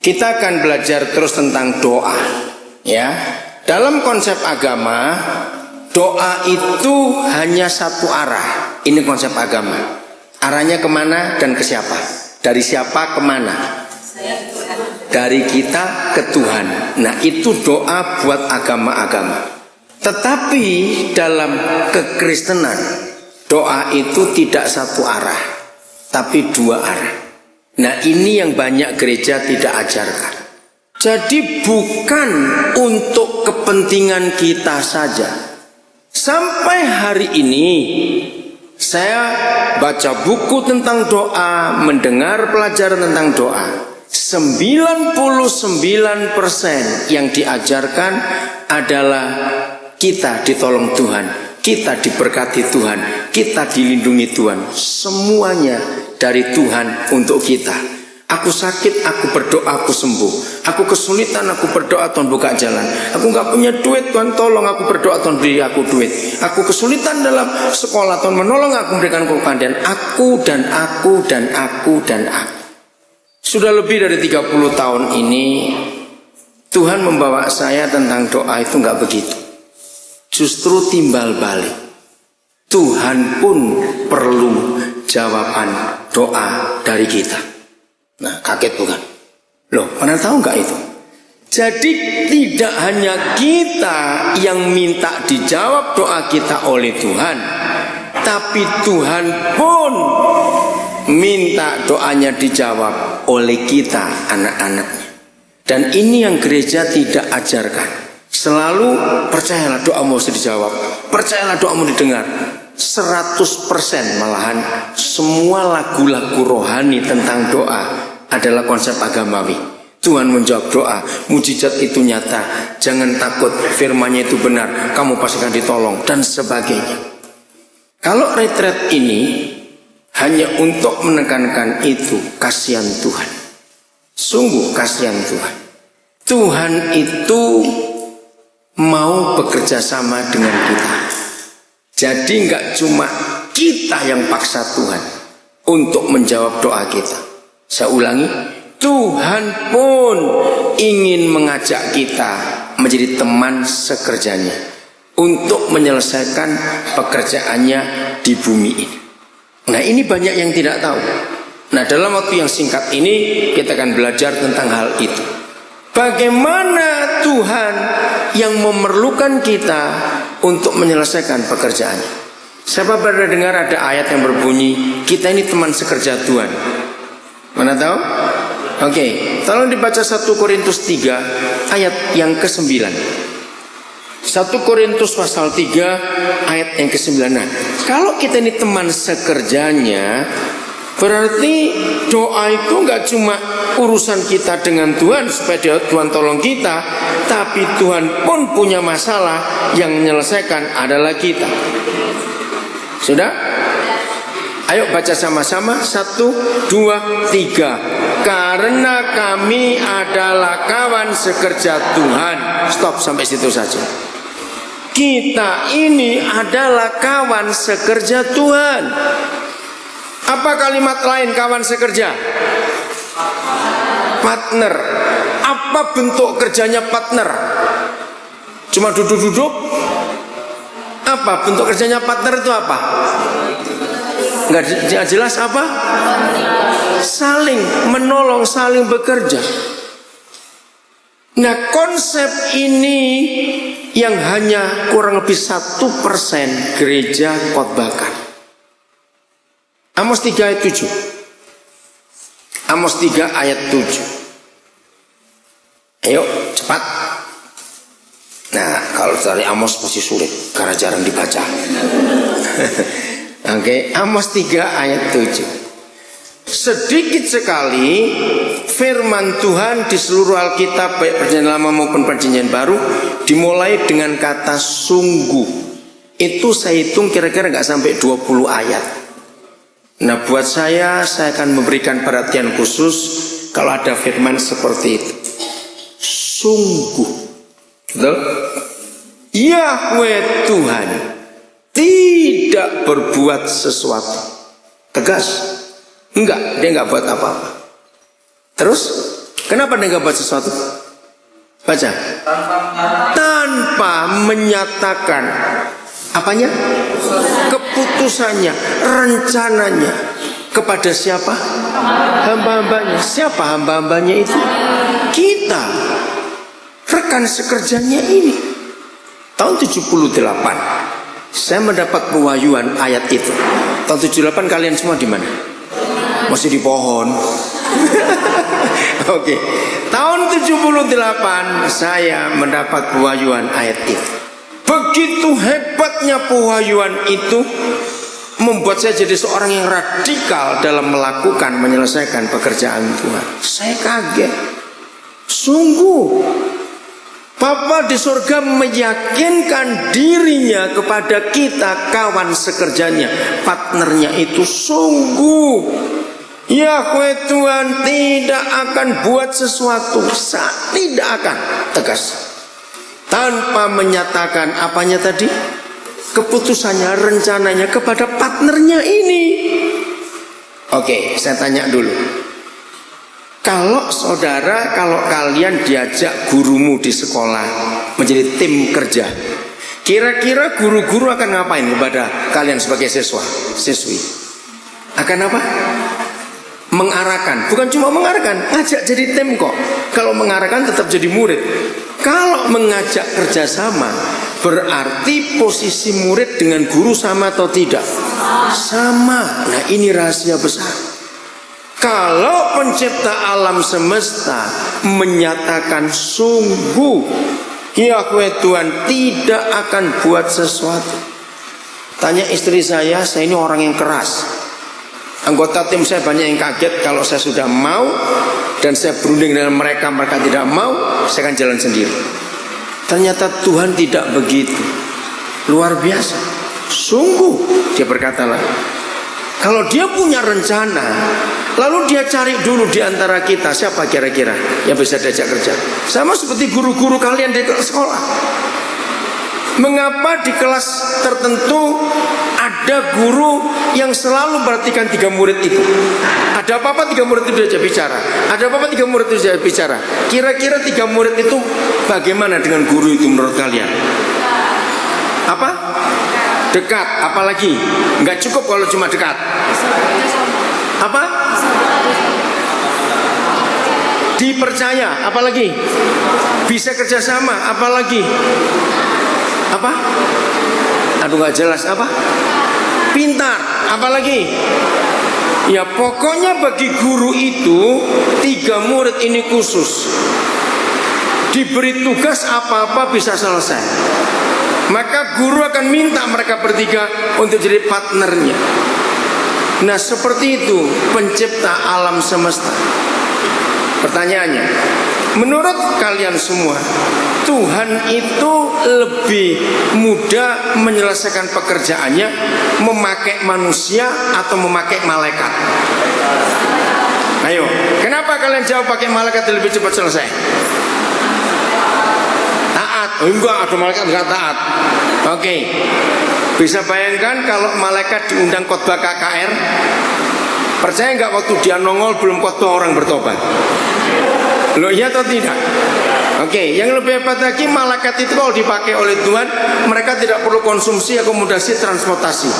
Kita akan belajar terus tentang doa. Ya, dalam konsep agama, doa itu hanya satu arah. Ini konsep agama. Arahnya kemana dan ke siapa? Dari siapa kemana? Dari kita ke Tuhan. Nah, itu doa buat agama-agama. Tetapi dalam kekristenan, doa itu tidak satu arah, tapi dua arah. Nah, ini yang banyak gereja tidak ajarkan. Jadi bukan untuk kepentingan kita saja. Sampai hari ini saya baca buku tentang doa, mendengar pelajaran tentang doa. 99% yang diajarkan adalah kita ditolong Tuhan, kita diberkati Tuhan, kita dilindungi Tuhan. Semuanya dari Tuhan untuk kita. Aku sakit, aku berdoa, aku sembuh. Aku kesulitan, aku berdoa, Tuhan buka jalan. Aku gak punya duit, Tuhan tolong, aku berdoa, Tuhan beri aku duit. Aku kesulitan dalam sekolah, Tuhan menolong aku, memberikan kepandaian. Aku dan aku dan aku dan aku. Sudah lebih dari 30 tahun ini Tuhan membawa saya tentang doa itu gak begitu. Justru timbal balik. Tuhan pun perlu jawaban doa dari kita. Nah, kaget bukan? Loh, pernah tahu nggak itu? Jadi tidak hanya kita yang minta dijawab doa kita oleh Tuhan, tapi Tuhan pun minta doanya dijawab oleh kita, anak-anaknya. Dan ini yang gereja tidak ajarkan. Selalu percayalah doamu mesti dijawab, percayalah doamu didengar. 100% malahan semua lagu-lagu rohani tentang doa adalah konsep agamawi. Tuhan menjawab doa, mujizat itu nyata, jangan takut, firman-Nya itu benar, kamu pasti akan ditolong, dan sebagainya. Kalau retret ini hanya untuk menekankan itu, kasihan Tuhan. Sungguh kasihan Tuhan. Tuhan itu mau bekerja sama dengan kita. Jadi nggak cuma kita yang paksa Tuhan untuk menjawab doa kita. Saya ulangi, Tuhan pun ingin mengajak kita menjadi teman sekerjanya untuk menyelesaikan pekerjaannya di bumi ini. Nah, ini banyak yang tidak tahu. Nah, dalam waktu yang singkat ini kita akan belajar tentang hal itu. Bagaimana Tuhan yang memerlukan kita untuk menyelesaikan pekerjaannya. Siapa pernah dengar ada ayat yang berbunyi, kita ini teman sekerja Tuhan? Mana tahu? Oke, tolong dibaca 1 Korintus 3 ayat yang ke-9. 1 Korintus pasal 3 ayat yang ke-9. Nah, kalau kita ini teman sekerjanya, berarti doa itu nggak cuma urusan kita dengan Tuhan supaya Tuhan tolong kita, tapi Tuhan pun punya masalah yang menyelesaikan adalah kita. Sudah? Ayo baca sama-sama 1, 2, 3. Karena kami adalah kawan sekerja Tuhan. Stop sampai situ saja. Kita ini adalah kawan sekerja Tuhan. Apa kalimat lain kawan sekerja? Partner. Apa bentuk kerjanya partner? Cuma duduk-duduk? Apa bentuk kerjanya partner itu apa? Nggak jelas apa? Saling menolong, saling bekerja. Nah, konsep ini yang hanya kurang lebih 1% gereja khotbahkan. Amos 3 ayat 7. Amos 3 ayat 7. Ayo cepat. Nah, kalau dari Amos masih sulit karena jarang dibaca. Oke, Amos 3 ayat 7. Sedikit sekali firman Tuhan di seluruh Alkitab, baik Perjanjian Lama maupun Perjanjian Baru, dimulai dengan kata sungguh. Itu saya hitung kira-kira gak sampai 20 ayat. Nah, buat saya akan memberikan perhatian khusus kalau ada firman seperti itu. Sungguh. Betul? Yahweh Tuhan tidak berbuat sesuatu. Tegas. Enggak, dia enggak buat apa-apa. Terus Kenapa dia nggak buat sesuatu? Baca. Tanpa menyatakan apanya? Keputusannya, rencananya. Kepada siapa? Hamba-hambanya. Siapa hamba-hambanya itu? Kita, rekan sekerjanya ini. Tahun 78 saya mendapat pewahyuan ayat itu. Tahun 78 kalian semua di mana? Masih di pohon. Oke. Tahun 78 saya mendapat pewahyuan ayat itu. Begitu hebatnya pewahyuan itu membuat saya jadi seorang yang radikal dalam melakukan, menyelesaikan pekerjaan Tuhan. Saya kaget. Sungguh Bapa di surga meyakinkan dirinya kepada kita, kawan sekerjanya, partnernya itu. Sungguh Yahweh Tuhan tidak akan buat sesuatu, tidak akan, tegas, tanpa menyatakan apanya tadi, keputusannya, rencananya kepada partnernya ini. Oke, saya tanya dulu. Kalau saudara, kalau kalian diajak gurumu di sekolah menjadi tim kerja, kira-kira guru-guru akan ngapain kepada kalian sebagai siswi? Akan apa? Mengarahkan. Bukan cuma mengarahkan, ajak jadi tim kok. Kalau mengarahkan tetap jadi murid. Kalau mengajak kerjasama, berarti posisi murid dengan guru sama atau tidak? Sama. Nah, ini rahasia besar. Kalau pencipta alam semesta menyatakan sungguh Yahweh Tuhan tidak akan buat sesuatu. Tanya istri saya ini orang yang keras. Anggota tim saya banyak yang kaget kalau saya sudah mau dan saya berunding dengan mereka tidak mau, saya akan jalan sendiri. Ternyata Tuhan tidak begitu. Luar biasa. Sungguh, dia berkata lagi, kalau dia punya rencana, lalu dia cari dulu di antara kita siapa kira-kira yang bisa diajak kerja. Sama seperti guru-guru kalian di sekolah. Mengapa di kelas tertentu ada guru yang selalu perhatikan 3 murid itu? Ada apa-apa 3 murid itu diajak bicara. Ada apa-apa 3 murid itu diajak bicara. Kira-kira 3 murid itu bagaimana dengan guru itu menurut kalian? Apa? Dekat, apalagi? Nggak cukup kalau cuma dekat. Apa? Dipercaya, apalagi? Bisa kerjasama, apalagi? Apa? Aduh nggak jelas, apa? Pintar, apalagi? Ya pokoknya bagi guru itu 3 murid ini khusus. Diberi tugas apa-apa bisa selesai. Maka guru akan minta mereka bertiga untuk jadi partnernya. Nah seperti itu pencipta alam semesta. Pertanyaannya, menurut kalian semua, Tuhan itu lebih mudah menyelesaikan pekerjaannya memakai manusia atau memakai malaikat? Ayo, kenapa kalian jawab pakai malaikat lebih cepat selesai? Oh enggak, ada malaikat enggak taat. Oke. Bisa bayangkan kalau malaikat diundang khotbah KKR, percaya enggak waktu dia nongol belum khotbah orang bertobat? Loh iya atau tidak? Oke, yang lebih hebat lagi, malaikat itu kalau dipakai oleh Tuhan, mereka tidak perlu konsumsi akomodasi transportasi.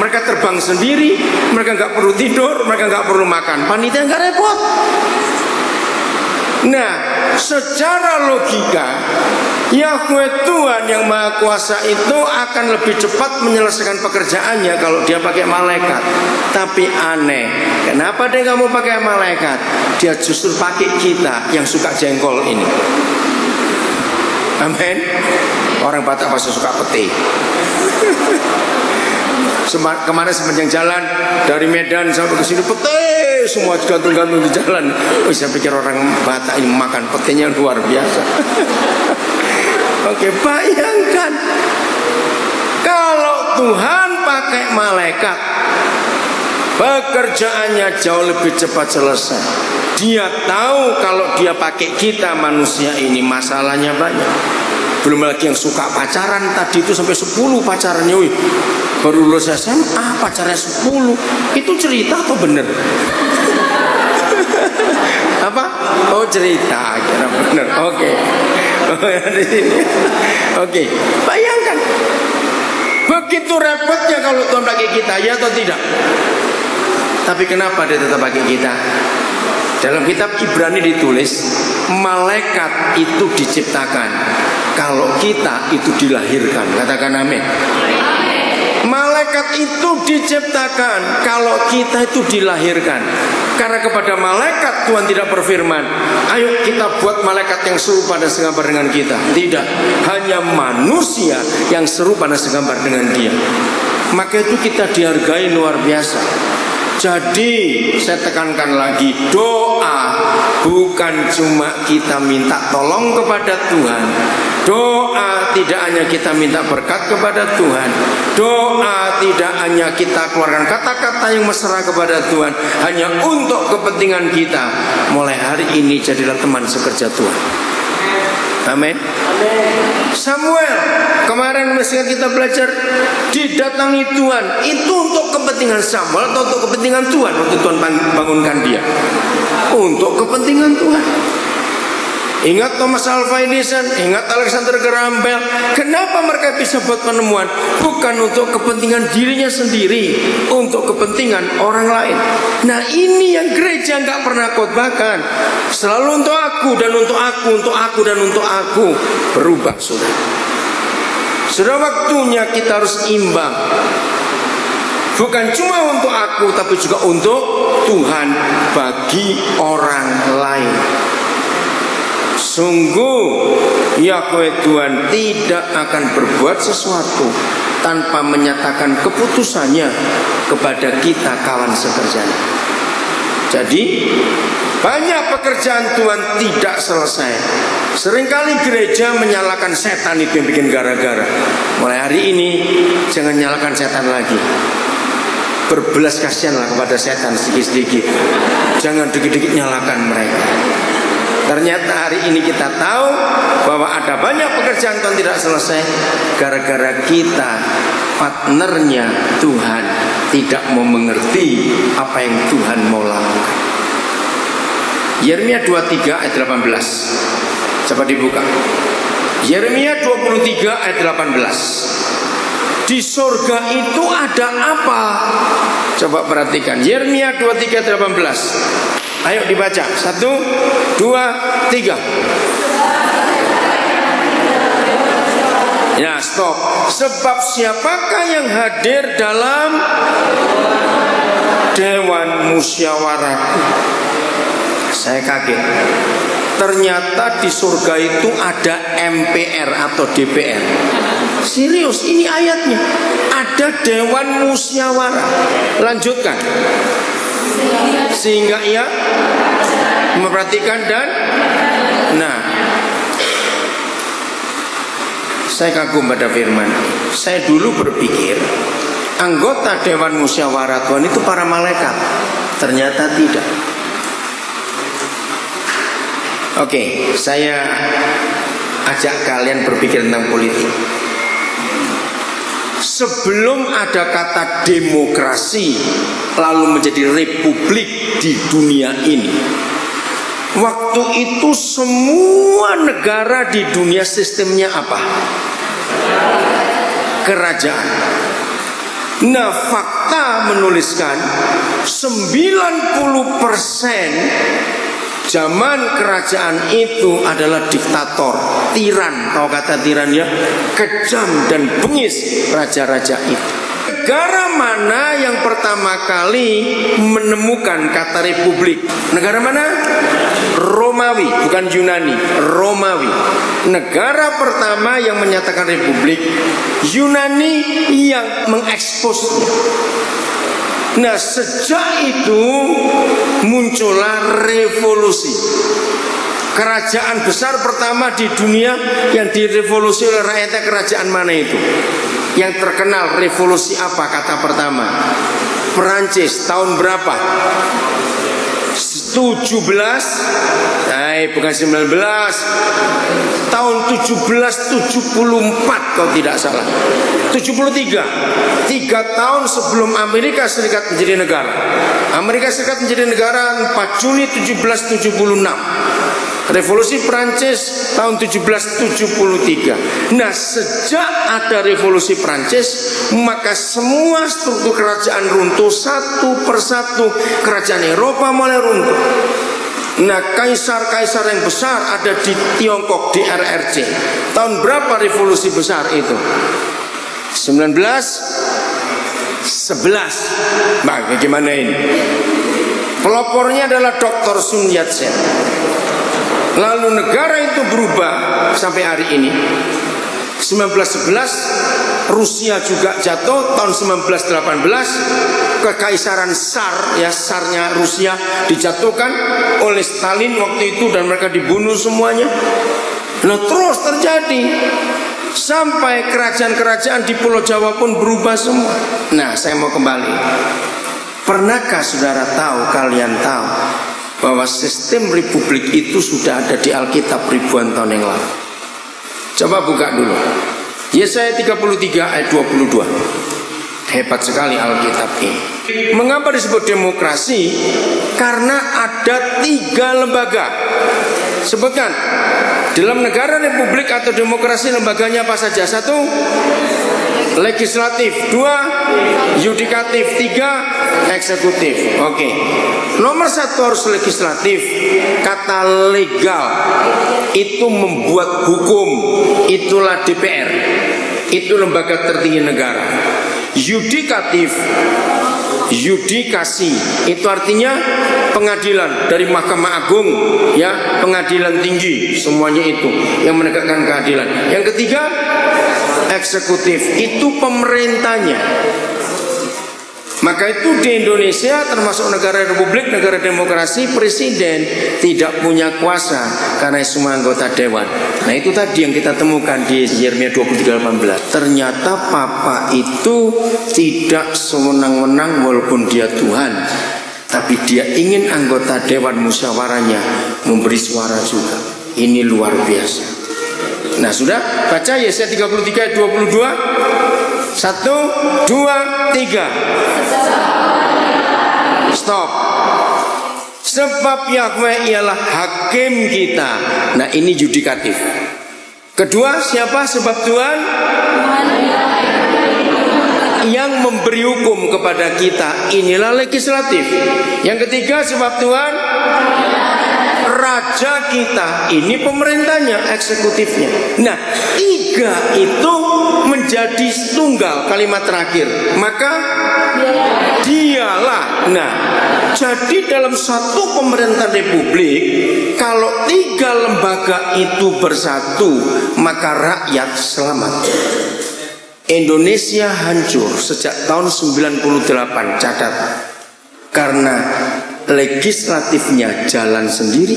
Mereka terbang sendiri, mereka enggak perlu tidur, mereka enggak perlu makan. Panitia enggak repot. Nah, secara logika Yahweh Tuhan yang Maha Kuasa itu akan lebih cepat menyelesaikan pekerjaannya kalau dia pakai malaikat. Tapi aneh, kenapa dia nggak mau pakai malaikat? Dia justru pakai kita yang suka jengkol ini. Amin. Orang Batak pasti suka pete. Kemarin sepanjang jalan dari Medan sampai ke sini pete semua gantung-gantung di jalan. Oh, saya pikir orang Batak ini makan petenya luar biasa. Oke, bayangkan kalau Tuhan pakai malaikat, pekerjaannya jauh lebih cepat selesai. Dia tahu kalau dia pakai kita manusia ini masalahnya banyak. Belum lagi yang suka pacaran, tadi itu sampai 10 pacarannya. Wih, baru lulus SMA pacarnya 10. Itu cerita atau bener? Apa? Oh cerita, kira benar. Oke. Di sini. Oke. Bayangkan. Begitu repotnya kalau Tuhan pakai kita, ya atau tidak? Tapi kenapa dia tetap pakai kita? Dalam kitab Ibrani ditulis, malaikat itu diciptakan, kalau kita itu dilahirkan. Katakan amin. Malaikat itu diciptakan, kalau kita itu dilahirkan. Karena kepada malaikat Tuhan tidak berfirman, ayo kita buat malaikat yang serupa dan segambar dengan kita. Tidak, hanya manusia yang serupa dan segambar dengan dia. Maka itu kita dihargai luar biasa. Jadi saya tekankan lagi, doa bukan cuma kita minta tolong kepada Tuhan. Doa tidak hanya kita minta berkat kepada Tuhan. Doa tidak hanya kita keluarkan kata-kata yang mesra kepada Tuhan, hanya untuk kepentingan kita. Mulai hari ini jadilah teman sekerja Tuhan. Amin. Samuel kemarin mestinya kita belajar didatangi Tuhan. Itu untuk kepentingan Samuel atau untuk kepentingan Tuhan? Waktu Tuhan bangunkan dia, untuk kepentingan Tuhan. Ingat Thomas Alva Edison, ingat Alexander Graham Bell. Kenapa mereka bisa buat penemuan? Bukan untuk kepentingan dirinya sendiri, untuk kepentingan orang lain. Nah ini yang gereja nggak pernah khotbahkan. Selalu untuk aku dan untuk aku, untuk aku dan untuk aku. Berubah sudah. Sudah waktunya kita harus imbang. Bukan cuma untuk aku, tapi juga untuk Tuhan bagi orang lain. Sungguh Yahweh Tuhan tidak akan berbuat sesuatu tanpa menyatakan keputusannya kepada kita kawan sekerjanya. Jadi banyak pekerjaan Tuhan tidak selesai. Seringkali gereja menyalahkan setan, itu yang bikin gara-gara. Mulai hari ini jangan nyalakan setan lagi. Berbelas kasihanlah kepada setan sedikit-sedikit. Jangan dikit-dikit nyalakan mereka. Ternyata hari ini kita tahu bahwa ada banyak pekerjaan Tuhan tidak selesai gara-gara kita partnernya Tuhan tidak mau mengerti apa yang Tuhan mau lakukan. Yeremia 23 ayat 18. Coba dibuka. Yeremia 23 ayat 18. Di surga itu ada apa? Coba perhatikan. Yeremia 23 ayat 18. Ayo dibaca. 1, 2, 3. Ya stop. Sebab siapakah yang hadir dalam Dewan Musyawarahku? Saya kaget. Ternyata di surga itu ada MPR atau DPR. Serius, ini ayatnya. Ada Dewan Musyawarah. Lanjutkan. Sehingga ia memperhatikan dan saya kagum pada firman. Saya dulu berpikir anggota Dewan Musyawarah Tuhan itu para malaikat. Ternyata tidak. Oke, saya ajak kalian berpikir tentang politik. Sebelum ada kata demokrasi lalu menjadi republik di dunia ini, waktu itu semua negara di dunia sistemnya apa? Kerajaan. Nah, fakta menuliskan 90% zaman kerajaan itu adalah diktator, tiran. Tahu kata tiran ya? Kejam dan bengis raja-raja itu. Negara mana yang pertama kali menemukan kata republik? Negara mana? Romawi, bukan Yunani. Romawi. Negara pertama yang menyatakan republik. Yunani yang mengeksposnya. Nah, sejak itu muncullah revolusi. Kerajaan besar pertama di dunia yang direvolusi oleh rakyatnya kerajaan mana itu? Yang terkenal revolusi apa kata pertama? Perancis tahun berapa? 17, bukan 19, tahun 1774 kalau tidak salah. 73, 3 tahun sebelum Amerika Serikat menjadi negara. Amerika Serikat menjadi negara 4 Juni 1776. Revolusi Prancis tahun 1773. Nah, sejak ada revolusi Prancis, maka semua struktur kerajaan runtuh satu persatu. Kerajaan Eropa mulai runtuh. Nah, kaisar-kaisar yang besar ada di Tiongkok, di RRC. Tahun berapa revolusi besar itu? 1911. Nah, bagaimana ini? Pelopornya adalah Dr. Sun Yat-sen. Lalu negara itu berubah sampai hari ini. 1911 Rusia juga jatuh. Tahun 1918 Kekaisaran Tsar, ya, Tsarnya Rusia dijatuhkan oleh Stalin waktu itu, dan mereka dibunuh semuanya. Nah, terus terjadi sampai kerajaan-kerajaan di Pulau Jawa pun berubah semua. Nah, saya mau kembali. Pernahkah saudara tahu, kalian tahu bahwa sistem republik itu sudah ada di Alkitab ribuan tahun yang lalu? Coba buka dulu Yesaya 33 ayat 22. Hebat sekali Alkitab ini. Mengapa disebut demokrasi? Karena ada 3 lembaga. Sebutkan. Dalam negara republik atau demokrasi, lembaganya apa saja? 1, legislatif. 2, yudikatif. 3, eksekutif. Oke. Nomor 1 harus legislatif. Kata legal itu membuat hukum. Itulah DPR. Itu lembaga tertinggi negara. Yudikatif, yudikasi, itu artinya pengadilan dari Mahkamah Agung, ya, pengadilan tinggi, semuanya itu yang menegakkan keadilan. Yang ketiga, eksekutif, itu pemerintahnya. Maka itu di Indonesia, termasuk negara republik, negara demokrasi, presiden tidak punya kuasa karena semua anggota dewan. Nah, itu tadi yang kita temukan di Yeremia 23:18. Ternyata Papa itu tidak sewenang-wenang walaupun dia Tuhan, tapi dia ingin anggota dewan musyawarahnya memberi suara juga. Ini luar biasa. Nah, sudah baca Yesaya 33 ayat 22. 1, 2, 3. Stop. Sebab Yahweh ialah hakim kita. Nah, ini yudikatif. Kedua, siapa? Sebab Tuhan yang memberi hukum kepada kita. Inilah legislatif. Yang ketiga, sebab Tuhan raja kita. Ini pemerintahnya, eksekutifnya. Nah, 3 itu menjadi tunggal, kalimat terakhir. Maka dialah. Nah, jadi dalam satu pemerintahan republik, kalau 3 lembaga itu bersatu, maka rakyat selamat. Indonesia hancur sejak tahun 98, catat. Karena legislatifnya jalan sendiri.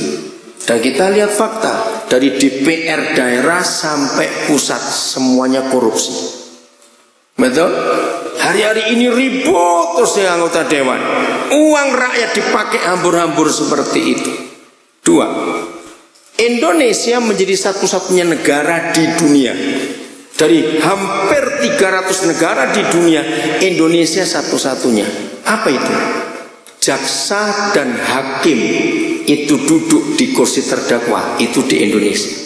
Dan kita lihat fakta, dari DPR daerah sampai pusat semuanya korupsi. Betul? Hari-hari ini ribut terus ya anggota dewan. Uang rakyat dipakai hambur-hambur seperti itu. 2, Indonesia menjadi satu-satunya negara di dunia. Dari hampir 300 negara di dunia, Indonesia satu-satunya. Apa itu? Jaksa dan hakim itu duduk di kursi terdakwa, itu di Indonesia.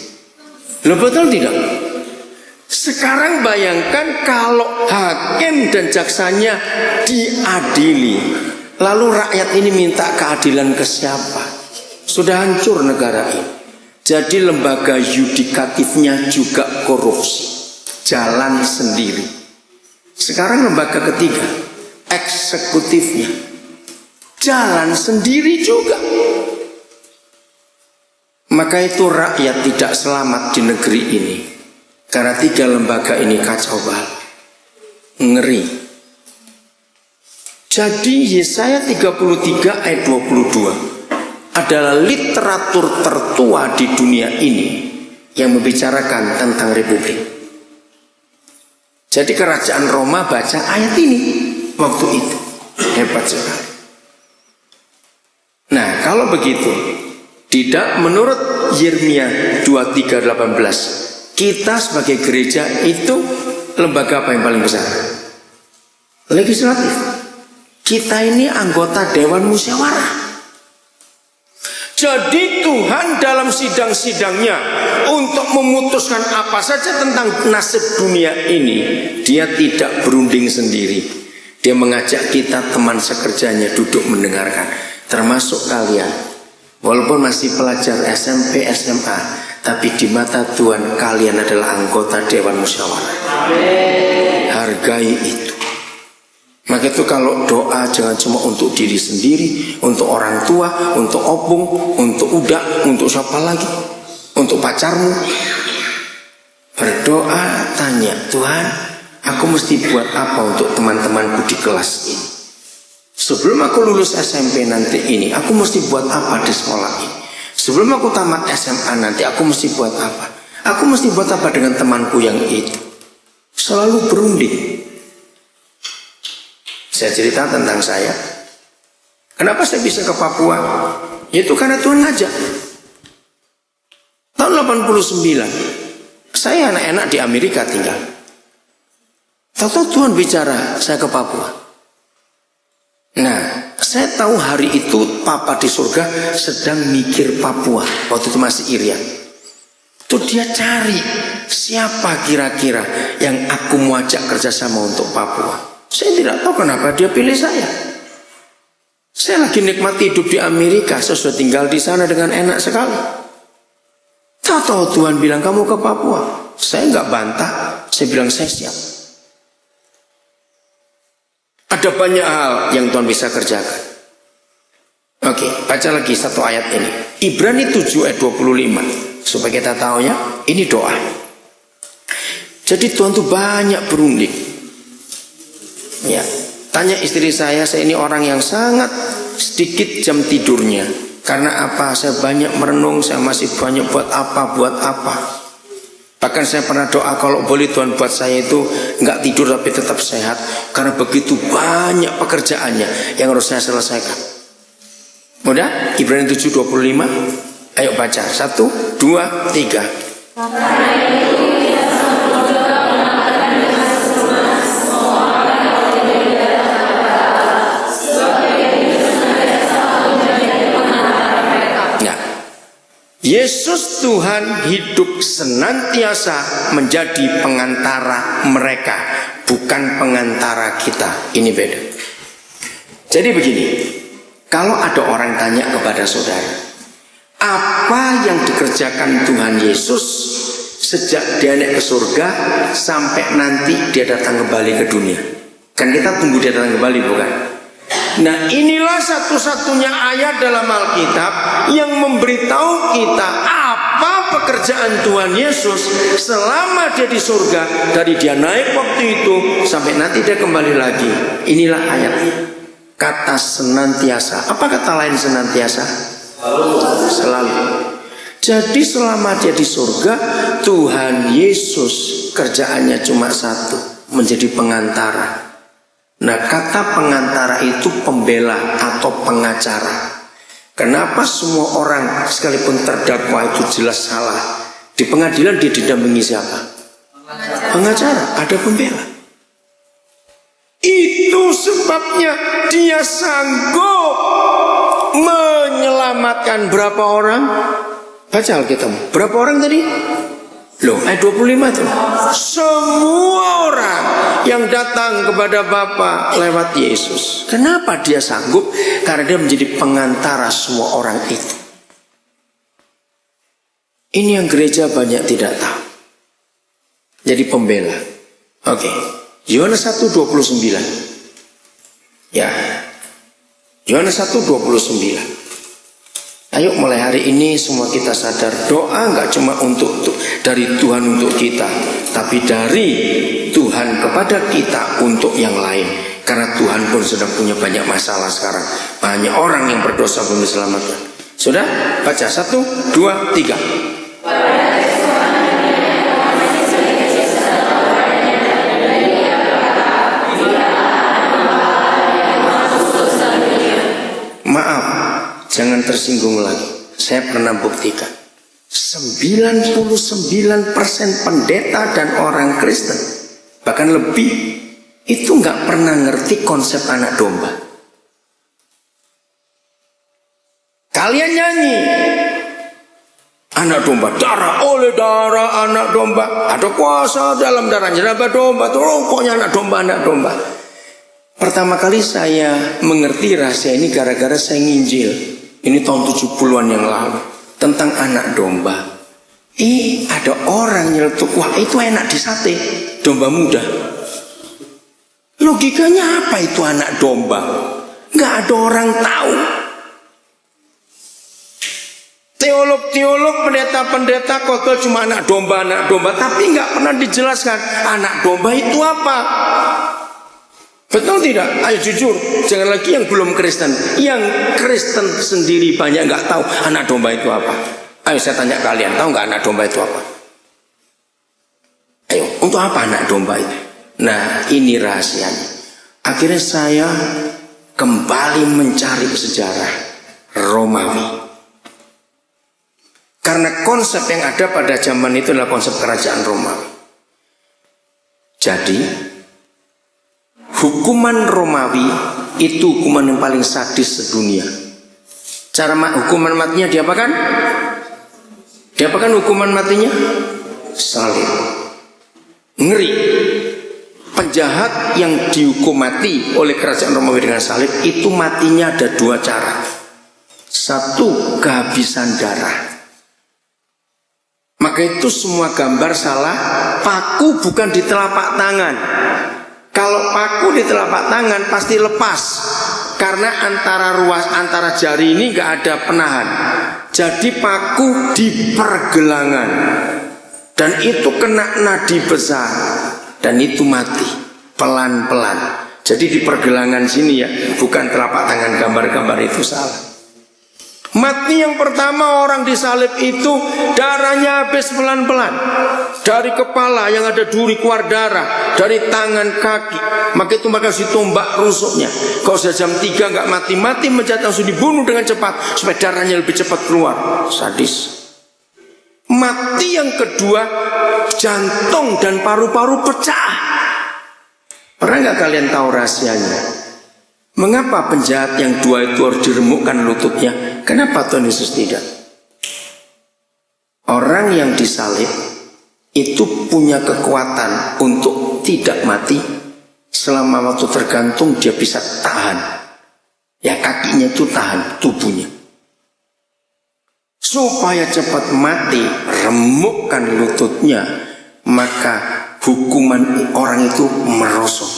Loh, betul tidak? Sekarang bayangkan kalau hakim dan jaksanya diadili, lalu rakyat ini minta keadilan ke siapa? Sudah hancur negara ini. Jadi lembaga yudikatifnya juga korupsi, jalan sendiri. Sekarang lembaga ketiga, eksekutifnya, jalan sendiri juga. Maka itu rakyat tidak selamat di negeri ini. Karena 3 lembaga ini kacau balau. Ngeri. Jadi Yesaya 33 ayat 22 adalah literatur tertua di dunia ini yang membicarakan tentang republik. Jadi kerajaan Roma baca ayat ini waktu itu. Hebat sekali. Nah, kalau begitu, tidak menurut Yeremia 23:18, kita sebagai gereja itu lembaga apa yang paling besar? Legislatif. Kita ini anggota dewan musyawarah. Jadi Tuhan dalam sidang-sidangnya untuk memutuskan apa saja tentang nasib dunia ini, dia tidak berunding sendiri. Dia mengajak kita teman sekerjanya duduk mendengarkan, termasuk kalian. Walaupun masih pelajar SMP, SMA, tapi di mata Tuhan kalian adalah anggota Dewan Musyawarah. Hargai itu. Maka itu kalau doa jangan cuma untuk diri sendiri, untuk orang tua, untuk opung, untuk udak, untuk siapa lagi, untuk pacarmu. Berdoa, tanya, Tuhan, aku mesti buat apa untuk teman-temanku di kelas ini? Sebelum aku lulus SMP nanti ini, aku mesti buat apa di sekolah ini? Sebelum aku tamat SMA nanti, aku mesti buat apa? Aku mesti buat apa dengan temanku yang itu? Selalu berunding. Saya cerita tentang saya. Kenapa saya bisa ke Papua? Yaitu karena Tuhan ngajak. Tahun 89, saya enak-enak di Amerika tinggal. Tahu-tahu Tuhan bicara, saya ke Papua. Nah, saya tahu hari itu Papa di surga sedang mikir Papua. Waktu itu masih Irian. Itu dia cari siapa kira-kira yang aku mau ajak kerjasama untuk Papua. Saya tidak tahu kenapa dia pilih saya. Saya lagi nikmati hidup di Amerika, saya sudah tinggal di sana dengan enak sekali. Tahu-tahu Tuhan bilang kamu ke Papua. Saya nggak bantah, saya bilang saya siap. Ada banyak hal yang Tuhan bisa kerjakan. Oke, baca lagi satu ayat ini. Ibrani 7 ayat 25. Supaya kita tahu ya, ini doa. Jadi Tuhan tuh banyak berunding. Ya, tanya istri saya ini orang yang sangat sedikit jam tidurnya. Karena apa? Saya banyak merenung, saya masih banyak buat apa. Bahkan saya pernah doa kalau boleh Tuhan buat saya itu nggak tidur tapi tetap sehat. Karena begitu banyak pekerjaannya yang harus saya selesaikan. Mudah? Ibrani 7:25. Ayo baca. 1, 2, 3. Yesus Tuhan hidup senantiasa menjadi pengantara mereka, bukan pengantara kita. Ini beda. Jadi begini, kalau ada orang tanya kepada saudara, apa yang dikerjakan Tuhan Yesus sejak dia naik ke surga sampai nanti dia datang kembali ke dunia? Kan kita tunggu dia datang kembali, bukan? Nah, inilah satu-satunya ayat dalam Alkitab yang memberitahu kita apa pekerjaan Tuhan Yesus selama dia di surga, dari dia naik waktu itu sampai nanti dia kembali lagi. Inilah ayat. Kata senantiasa. Apa kata lain senantiasa? Selalu. Jadi selama dia di surga, Tuhan Yesus kerjaannya cuma satu, menjadi pengantara. Nah, kata pengantara itu pembela atau pengacara. Kenapa semua orang sekalipun terdakwa itu jelas salah, di pengadilan dia didampingi siapa? Pengacara, ada pembela. Itu sebabnya dia sanggup menyelamatkan berapa orang? Baca Alkitab. Berapa orang tadi? Loh, ayat 25 tuh. Semua orang yang datang kepada Bapa lewat Yesus. Kenapa dia sanggup? Karena dia menjadi pengantara semua orang itu. Ini yang gereja banyak tidak tahu. Jadi pembela. Oke. Yohanes 1:29. Ya. Yohanes 1:29. Ayo mulai hari ini semua kita sadar, doa nggak cuma untuk dari Tuhan untuk kita, tapi dari Tuhan kepada kita untuk yang lain. Karena Tuhan pun sedang punya banyak masalah sekarang. Banyak orang yang berdosa belum diselamatkan. Sudah? Baca 1, 2, 3. Maaf, jangan tersinggung lagi. Saya pernah buktikan 99% pendeta dan orang Kristen, bahkan lebih, itu nggak pernah ngerti konsep anak domba. Kalian nyanyi. Anak domba, darah oleh darah anak domba. Ada kuasa dalam darahnya anak domba. Pokoknya anak domba. Pertama kali saya mengerti rahasia ini gara-gara saya nginjil. Ini tahun 70-an yang lalu. Tentang anak domba. Ada orang nyeletuk, wah itu enak di sate. Domba muda. Logikanya apa itu anak domba? Nggak ada orang tahu. Teolog-teolog, pendeta-pendeta khotbah cuma anak domba, tapi nggak pernah dijelaskan anak domba itu apa. Betul tidak? Ayo jujur, jangan lagi yang belum Kristen. Yang Kristen sendiri banyak nggak tahu anak domba itu apa. Ayo saya tanya kalian, tahu nggak anak domba itu apa? Ayo, untuk apa anak domba itu? Nah, ini rahasianya. Akhirnya saya kembali mencari sejarah Romawi. Karena konsep yang ada pada zaman itu adalah konsep kerajaan Romawi. Jadi hukuman Romawi itu hukuman yang paling sadis sedunia. Cara hukuman matinya diapakan? Diapakan hukuman matinya? Salib. Ngeri. Penjahat yang dihukum mati oleh kerajaan Romawi dengan salib itu matinya ada dua cara. Satu, kehabisan darah. Maka itu semua gambar salah. Paku bukan di telapak tangan. Kalau paku di telapak tangan pasti lepas, karena antara jari ini nggak ada penahan. Jadi paku di pergelangan, dan itu kena nadi besar, dan itu mati pelan-pelan. Jadi di pergelangan sini ya, bukan telapak tangan. Gambar-gambar itu salah. Mati yang pertama orang disalib itu darahnya habis pelan-pelan. Dari kepala yang ada duri keluar darah, dari tangan kaki. Maka itu ditombak rusuknya. Kalau sudah jam 3 nggak mati-mati menjadi langsung dibunuh dengan cepat supaya darahnya lebih cepat keluar. Sadis. Mati yang kedua, jantung dan paru-paru pecah. Pernah nggak kalian tahu rahasianya? Mengapa penjahat yang dua itu harus diremukkan lututnya? Kenapa Tuhan Yesus tidak? Orang yang disalib itu punya kekuatan untuk tidak mati selama waktu tergantung dia bisa tahan. Ya kakinya itu tahan tubuhnya. Supaya cepat mati, remukkan lututnya, maka hukuman orang itu merosot.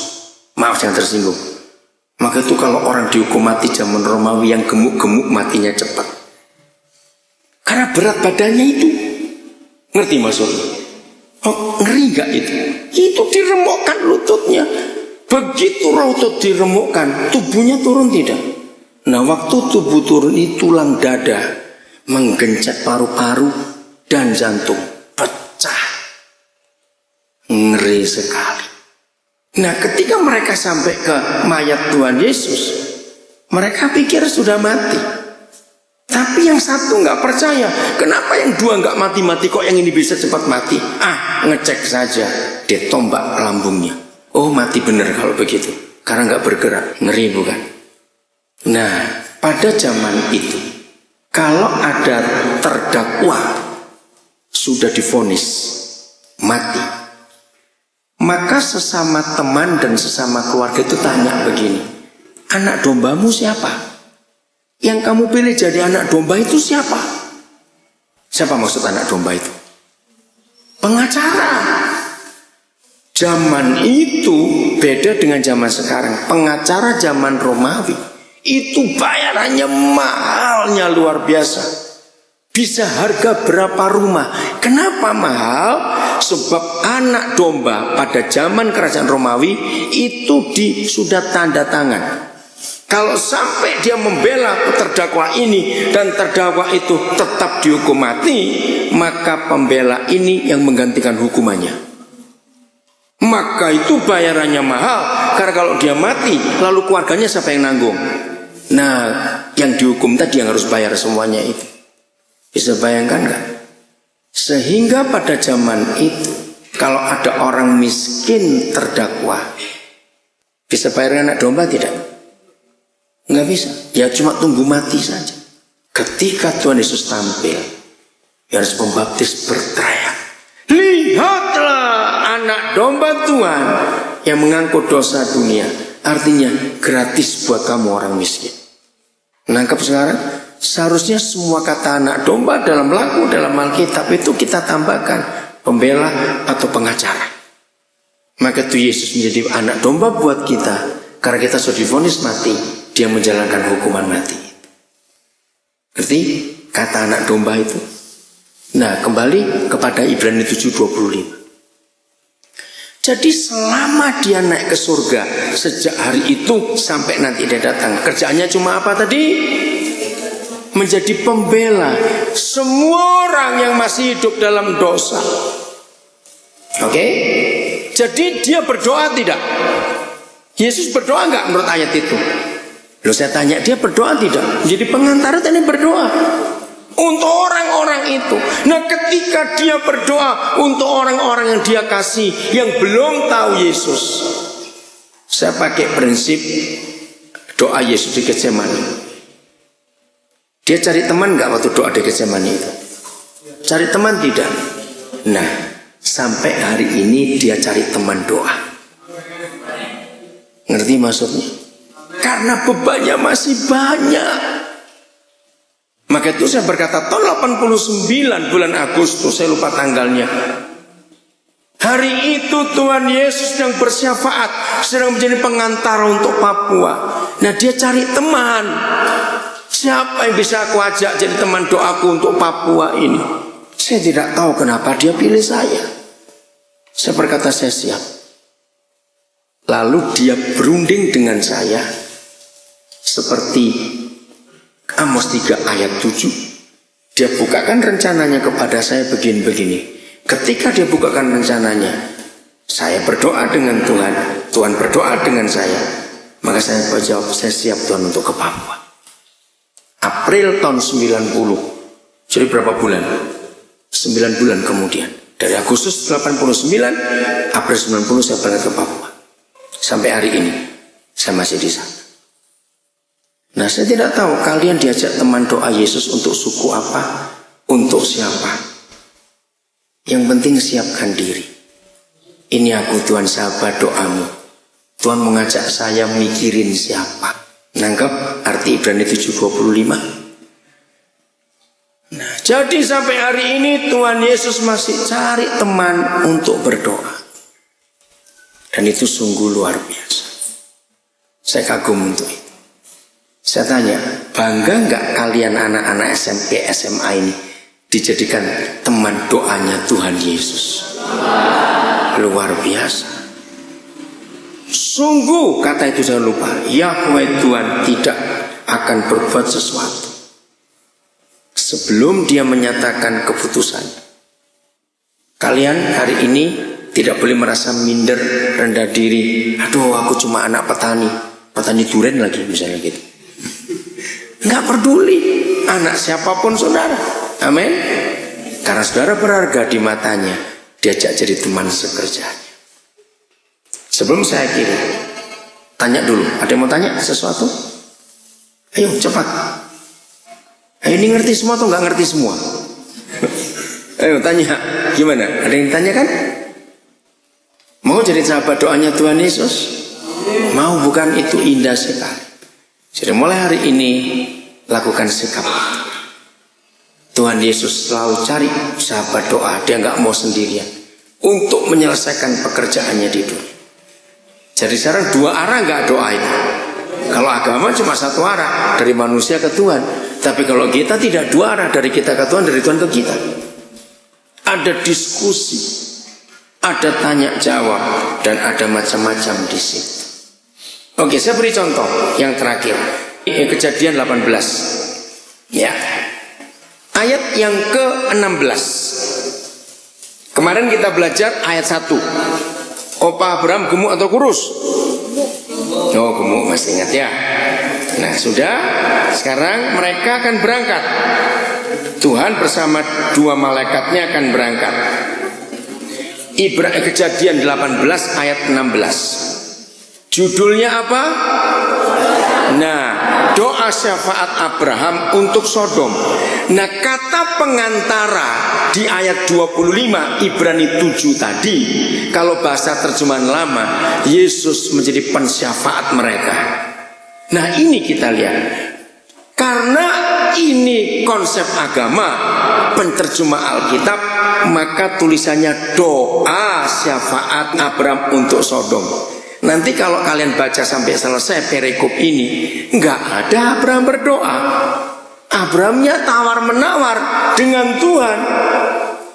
Maaf yang tersinggung. Maka itu kalau orang dihukum mati zaman Romawi yang gemuk-gemuk matinya cepat. Karena berat badannya itu. Ngerti maksudnya? Oh, ngeri gak itu? Itu diremukkan lututnya. Begitu lutut diremukkan, tubuhnya turun tidak? Nah waktu tubuh turun itu tulang dada menggencet paru-paru dan jantung pecah. Ngeri sekali. Nah ketika mereka sampai ke mayat Tuhan Yesus, mereka pikir sudah mati. Tapi yang satu nggak percaya. Kenapa yang dua nggak mati-mati, kok yang ini bisa cepat mati? Ngecek saja. Dia tombak lambungnya. Oh mati bener kalau begitu, karena nggak bergerak. Ngeri bukan? Nah pada zaman itu, kalau ada terdakwa sudah divonis mati, maka sesama teman dan sesama keluarga itu tanya begini, anak dombamu siapa? Yang kamu pilih jadi anak domba itu siapa? Siapa maksud anak domba itu? Pengacara. Zaman itu beda dengan zaman sekarang. Pengacara zaman Romawi itu bayarannya mahalnya luar biasa. Bisa harga berapa rumah. Kenapa mahal? Sebab anak domba pada zaman kerajaan Romawi itu sudah tanda tangan. Kalau sampai dia membela terdakwa ini dan terdakwa itu tetap dihukum mati, maka pembela ini yang menggantikan hukumannya. Maka itu bayarannya mahal. Karena kalau dia mati, lalu keluarganya siapa yang nanggung? Nah, yang dihukum tadi yang harus bayar semuanya itu. Bisa bayangkan nggak? Sehingga pada zaman itu, kalau ada orang miskin terdakwa, bisa bayar anak domba tidak? Nggak bisa. Ya cuma tunggu mati saja. Ketika Tuhan Yesus tampil, Yohanes Pembaptis berteriak, lihatlah anak domba Tuhan yang mengangkut dosa dunia. Artinya gratis buat kamu orang miskin. Nangkep sekarang? Seharusnya semua kata anak domba dalam lagu, dalam Alkitab itu kita tambahkan pembela atau pengacara. Maka itu Yesus menjadi anak domba buat kita. Karena kita sudah divonis mati, dia menjalankan hukuman mati. Ngerti kata anak domba itu? Nah, kembali kepada Ibrani 7:25. Jadi selama dia naik ke surga, sejak hari itu sampai nanti dia datang, kerjaannya cuma apa tadi? Menjadi pembela semua orang yang masih hidup dalam dosa. Oke? Jadi dia berdoa tidak? Yesus berdoa enggak menurut ayat itu? Loh, saya tanya, dia berdoa tidak? Jadi pengantar tadi berdoa untuk orang-orang itu. Nah, ketika dia berdoa untuk orang-orang yang dia kasih, yang belum tahu Yesus, saya pakai prinsip doa Yesus di Getsemani. Dia cari teman nggak waktu doa di Getsemani itu? Cari teman tidak? Nah, sampai hari ini dia cari teman doa. Ngerti maksudnya? Karena bebannya masih banyak. Maka itu saya berkata tahun 89 bulan Agustus, saya lupa tanggalnya. Hari itu Tuhan Yesus sedang bersyafaat, sedang menjadi pengantar untuk Papua. Nah, dia cari teman. Siapa yang bisa aku ajak jadi teman doaku untuk Papua ini? Saya tidak tahu kenapa dia pilih saya. Saya berkata saya siap. Lalu dia berunding dengan saya seperti Amos 3 ayat 7. Dia bukakan rencananya kepada saya begini-begini. Ketika dia bukakan rencananya, saya berdoa dengan Tuhan, Tuhan berdoa dengan saya. Maka saya berjawab, saya siap Tuhan untuk ke Papua. April tahun 90. Jadi berapa bulan? 9 bulan kemudian. Dari Agustus 89, April 90 saya berangkat ke Papua. Sampai hari ini saya masih di sana. Nah, saya tidak tahu kalian diajak teman doa Yesus untuk suku apa, untuk siapa. Yang penting siapkan diri. Ini aku Tuhan, sahabat doamu. Tuhan mengajak saya mikirin siapa. Nangkep arti Ibrani 7:25? Nah, jadi sampai hari ini Tuhan Yesus masih cari teman untuk berdoa. Dan itu sungguh luar biasa. Saya kagum untuk itu. Saya tanya, bangga nggak kalian anak-anak SMP, SMA ini dijadikan teman doanya Tuhan Yesus? Luar biasa. Sungguh, kata itu jangan lupa, Yahweh Tuhan tidak akan berbuat sesuatu sebelum dia menyatakan keputusannya. Kalian hari ini tidak boleh merasa minder, rendah diri. Aduh, aku cuma anak petani durian lagi misalnya gitu. Enggak peduli anak siapapun saudara. Amin. Karena saudara berharga di matanya, diajak jadi teman sekerjanya. Sebelum saya kirim, tanya dulu. Ada yang mau tanya sesuatu? Ayo cepat. Ini ngerti semua atau nggak ngerti semua? Ayo tanya. Gimana? Ada yang tanya kan? Mau jadi sahabat doanya Tuhan Yesus? Mau, bukan? Itu indah sekali. Jadi mulai hari ini lakukan sikap. Tuhan Yesus selalu cari sahabat doa. Dia nggak mau sendirian untuk menyelesaikan pekerjaannya di dunia. Jadi sekarang dua arah nggak doa itu. Kalau agama cuma satu arah, dari manusia ke Tuhan. Tapi kalau kita tidak, dua arah, dari kita ke Tuhan, dari Tuhan ke kita. Ada diskusi, ada tanya jawab, dan ada macam-macam di situ. Oke, saya beri contoh yang terakhir. Kejadian 18. Ya. Ayat yang ke-16. Kemarin kita belajar ayat 1. Opa Abraham gemuk atau kurus? Oh, gemuk, masih ingat ya. Nah, sudah. Sekarang mereka akan berangkat. Tuhan bersama dua malaikatnya akan berangkat. Kejadian 18 ayat 16. Judulnya apa? Nah, doa syafaat Abraham untuk Sodom. Nah, kata pengantara di ayat 25 Ibrani 7 tadi, kalau bahasa terjemahan lama, Yesus menjadi pensyafaat mereka. Nah, ini kita lihat. Karena ini konsep agama, penterjemah Alkitab, maka tulisannya doa syafaat Abraham untuk Sodom. Nanti kalau kalian baca sampai selesai perikop ini, nggak ada Abraham berdoa. Abrahamnya tawar-menawar dengan Tuhan.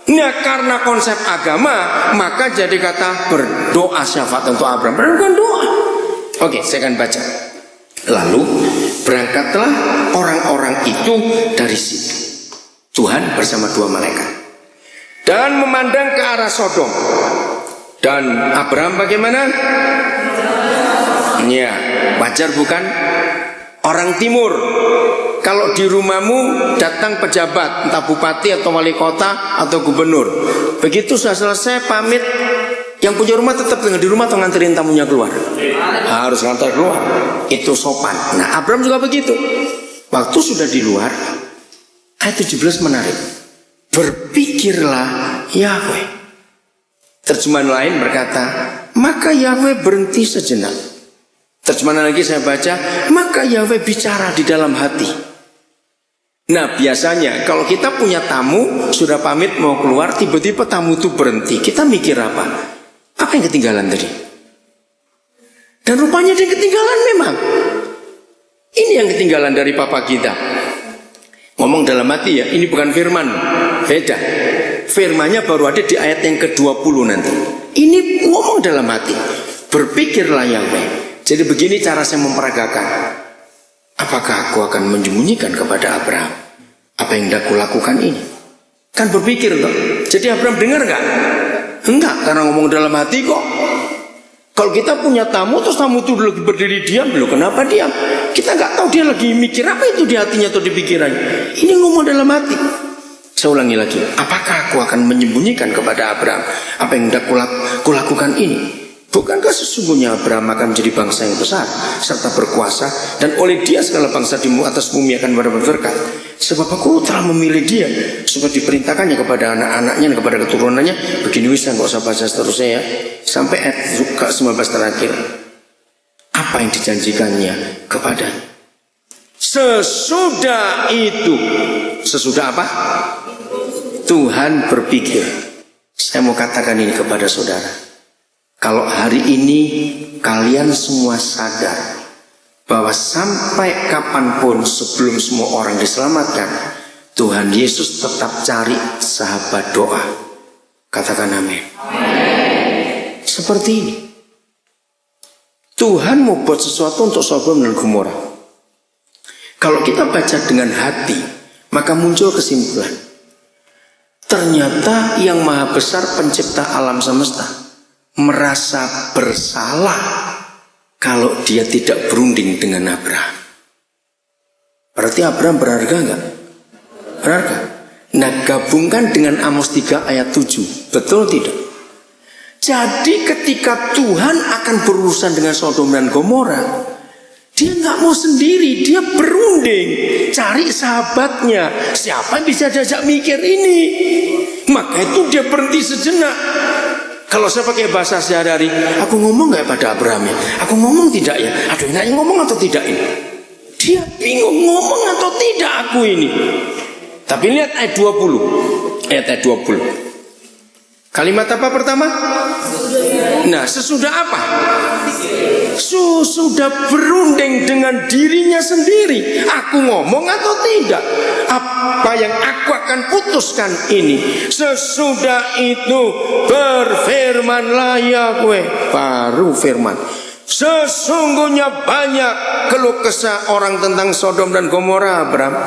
Nah, karena konsep agama, maka jadi kata berdoa syafaat untuk Abraham. Bukan doa. Oke, saya akan baca. Lalu berangkatlah orang-orang itu dari situ, Tuhan bersama dua malaikat, dan memandang ke arah Sodom. Dan Abraham bagaimana? Ya, wajar bukan? Orang timur. Kalau di rumahmu datang pejabat, entah bupati atau wali kota atau gubernur, begitu sudah selesai pamit, yang punya rumah tetap tinggal di rumah atau nganterin tamunya keluar? Harus ngantar keluar. Itu sopan. Nah, Abraham juga begitu. Waktu sudah di luar, ayat 17 menarik. Berpikirlah Yahweh. Terjemahan lain berkata, maka Yahweh berhenti sejenak. Terjemahan lagi saya baca, maka Yahweh bicara di dalam hati. Nah, biasanya kalau kita punya tamu, sudah pamit mau keluar, tiba-tiba tamu itu berhenti. Kita mikir apa? Apa yang ketinggalan tadi? Dan rupanya dia ketinggalan memang. Ini yang ketinggalan dari papa kita. Ngomong dalam hati ya, ini bukan firman, beda. Firmannya baru ada di ayat yang ke-20 nanti. Ini ngomong dalam hati. Berpikirlah Yahweh. Jadi begini cara saya memperagakan. Apakah aku akan menyembunyikan kepada Abraham apa yang hendak kulakukan ini? Kan berpikir toh. Jadi Abraham dengar nggak? Enggak, karena ngomong dalam hati kok. Kalau kita punya tamu, terus tamu itu lagi berdiri diam, loh kenapa diam? Kita nggak tahu dia lagi mikir apa itu di hatinya atau di pikirannya. Ini ngomong dalam hati. Saya ulangi lagi, apakah aku akan menyembunyikan kepada Abraham apa yang hendak kulakukan ini? Bukankah sesungguhnya Abraham akan menjadi bangsa yang besar serta berkuasa, dan oleh dia segala bangsa di atas bumi akan mendapat berkat. Sebab aku telah memilih dia supaya diperintahkannya kepada anak-anaknya dan kepada keturunannya. Begini wisah, nggak usah baca seterusnya ya, sampai ayat ke-19 terakhir. Apa yang dijanjikannya kepadanya? Sesudah itu, sesudah apa? Tuhan berpikir. Saya mau katakan ini kepada saudara. Kalau hari ini kalian semua sadar bahwa sampai kapanpun sebelum semua orang diselamatkan, Tuhan Yesus tetap cari sahabat doa. Katakan amin. Seperti ini. Tuhan mau buat sesuatu untuk Sodom dan Gomora. Kalau kita baca dengan hati, maka muncul kesimpulan. Ternyata yang maha besar pencipta alam semesta merasa bersalah kalau dia tidak berunding dengan Abraham. Berarti Abraham berharga enggak? Berharga. Nah, gabungkan dengan Amos 3 ayat 7. Betul tidak? Jadi ketika Tuhan akan berurusan dengan Sodom dan Gomora, dia nggak mau sendiri, dia berunding, cari sahabatnya. Siapa yang bisa diajak mikir ini? Maka itu dia berhenti sejenak. Kalau saya pakai bahasa sehari-hari, aku ngomong nggak pada Abraham ya? Aku ngomong tidak ya? Aduh, enaknya ngomong atau tidak ini? Dia bingung ngomong atau tidak aku ini. Tapi lihat ayat 20. Ayat 20. Kalimat apa pertama? Nah, sesudah apa? Sudah berunding dengan dirinya sendiri. Aku ngomong atau tidak? Apa yang aku akan putuskan ini? Sesudah itu berfirmanlah Yahweh. Baru firman. Sesungguhnya banyak keluh kesah orang tentang Sodom dan Gomora, Abraham.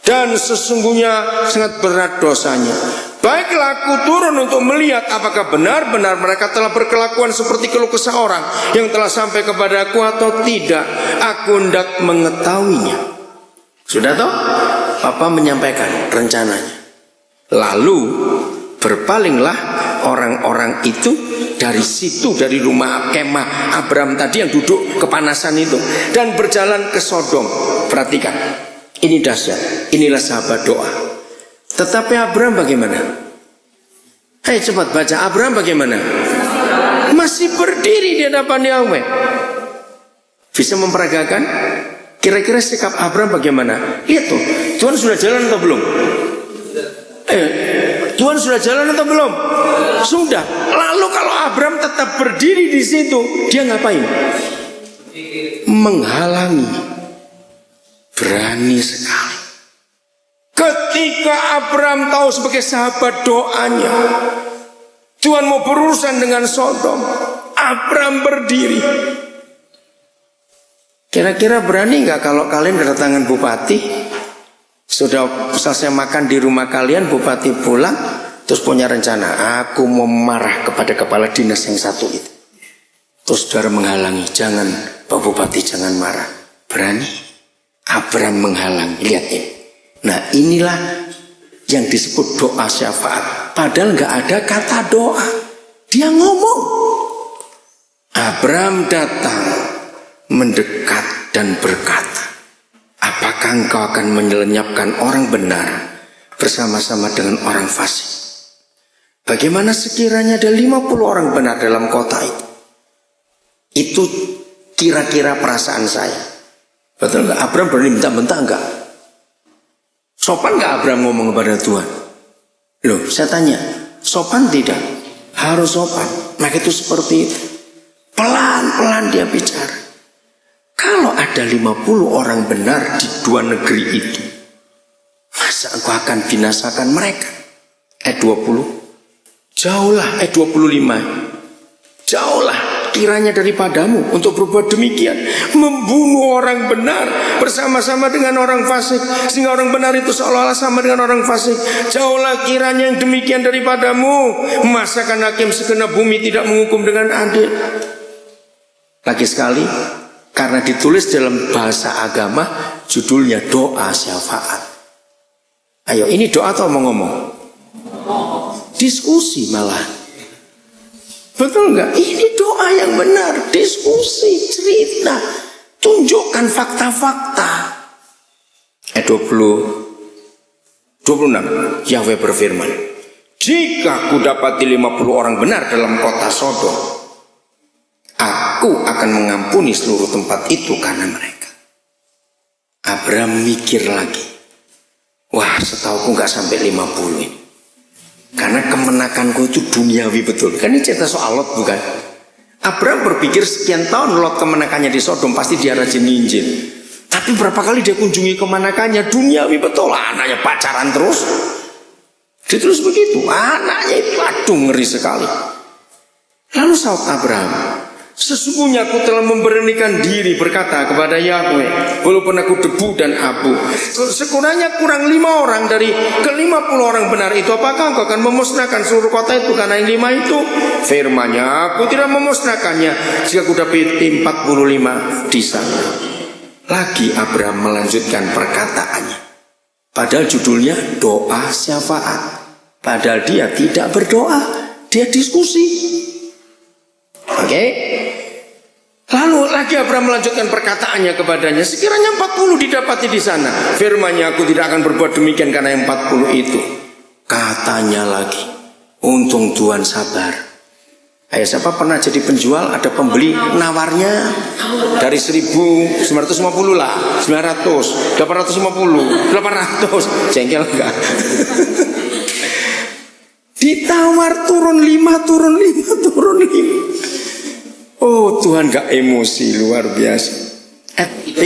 Dan sesungguhnya sangat berat dosanya. Baiklah aku turun untuk melihat apakah benar-benar mereka telah berkelakuan seperti keluh kesah orang yang telah sampai kepadaku atau tidak. Aku hendak mengetahuinya. Sudah toh? Papa menyampaikan rencananya. Lalu berpalinglah orang-orang itu dari situ, dari rumah kemah Abram tadi yang duduk kepanasan itu, dan berjalan ke Sodom. Perhatikan, ini dahsyat. Inilah sahabat doa. Tetapi Abram bagaimana? Hei, cepat baca. Abram bagaimana? Masih berdiri di hadapan Yahweh. Bisa memperagakan? Kira-kira sikap Abram bagaimana? Lihat tuh, Tuhan sudah jalan atau belum? Tuhan sudah jalan atau belum? Sudah. Lalu kalau Abram tetap berdiri di situ, dia ngapain? Menghalangi. Berani sekali. Ketika Abram tahu sebagai sahabat doanya, Tuhan mau berurusan dengan Sodom, Abram berdiri. Kira-kira berani nggak kalau kalian kedatangan bupati, sudah selesai makan di rumah kalian, bupati pulang, terus punya rencana, aku mau marah kepada kepala dinas yang satu itu. Terus saudara menghalangi, jangan Pak Bupati, jangan marah. Berani? Abram menghalangi. Lihat ini. Nah, inilah yang disebut doa syafaat. Padahal nggak ada kata doa, dia ngomong. Abram datang, mendekat dan berkata, apakah engkau akan menyelenyapkan orang benar bersama-sama dengan orang fasik? Bagaimana sekiranya ada 50 orang benar dalam kota itu? Itu kira-kira perasaan saya. Betul nggak? Abram berani bentak-bentak enggak? Sopan nggak Abram ngomong kepada Tuhan? Loh, saya tanya, sopan tidak? Harus sopan. Maka itu seperti itu. Pelan-pelan dia bicara. Kalau ada 50 orang benar di dua negeri itu, masa engkau akan binasakan mereka? 20. Jauhlah, 25. Jauhlah kiranya daripadamu untuk berbuat demikian, membunuh orang benar bersama-sama dengan orang fasik, sehingga orang benar itu seolah-olah sama dengan orang fasik. Jauhlah kiranya yang demikian daripadamu. Masakan hakim segenap bumi tidak menghukum dengan adil? Lagi sekali, karena ditulis dalam bahasa agama, judulnya doa syafaat. Ayo, ini doa atau mau ngomong? Diskusi malah. Betul nggak? Ini doa yang benar, diskusi, cerita, tunjukkan fakta-fakta. 26, Yahweh berfirman, jika aku dapati 50 orang benar dalam kota Sodom, aku akan mengampuni seluruh tempat itu karena mereka. Abram mikir lagi, wah, setauku nggak sampai 50 ini. Karena kemenakanku itu duniawi betul. Kan ini cerita soal Lot bukan? Abram berpikir sekian tahun Lot kemenakannya di Sodom, pasti dia rajin nginjil. Tapi berapa kali dia kunjungi kemenakannya, duniawi betul. Anaknya pacaran terus. Dia terus begitu. Anaknya itu aduh ngeri sekali. Lalu saud Abram, sesungguhnya aku telah memberanikan diri berkata kepada Yahweh, walaupun aku debu dan abu, sekurangnya kurang 5 orang dari ke-50 orang benar itu, apakah engkau akan memusnahkan seluruh kota itu karena yang 5 itu? Firman-Nya, aku tidak memusnahkannya jika aku dapat 45 di sana. Lagi Abraham melanjutkan perkataannya, padahal judulnya doa syafaat. Padahal dia tidak berdoa, dia diskusi. Oke. Lalu lagi Abraham melanjutkan perkataannya kepadanya, sekiranya 40 didapati di sana. Firman-Nya, aku tidak akan berbuat demikian karena yang 40 itu. Katanya lagi, untung Tuhan sabar. Ayo, siapa pernah jadi penjual, ada pembeli nawarnya dari 1950 lah, 900, 850, 800, jengkel enggak? Ditawar turun 5, turun 5, turun 5. Oh, Tuhan gak emosi, luar biasa. 30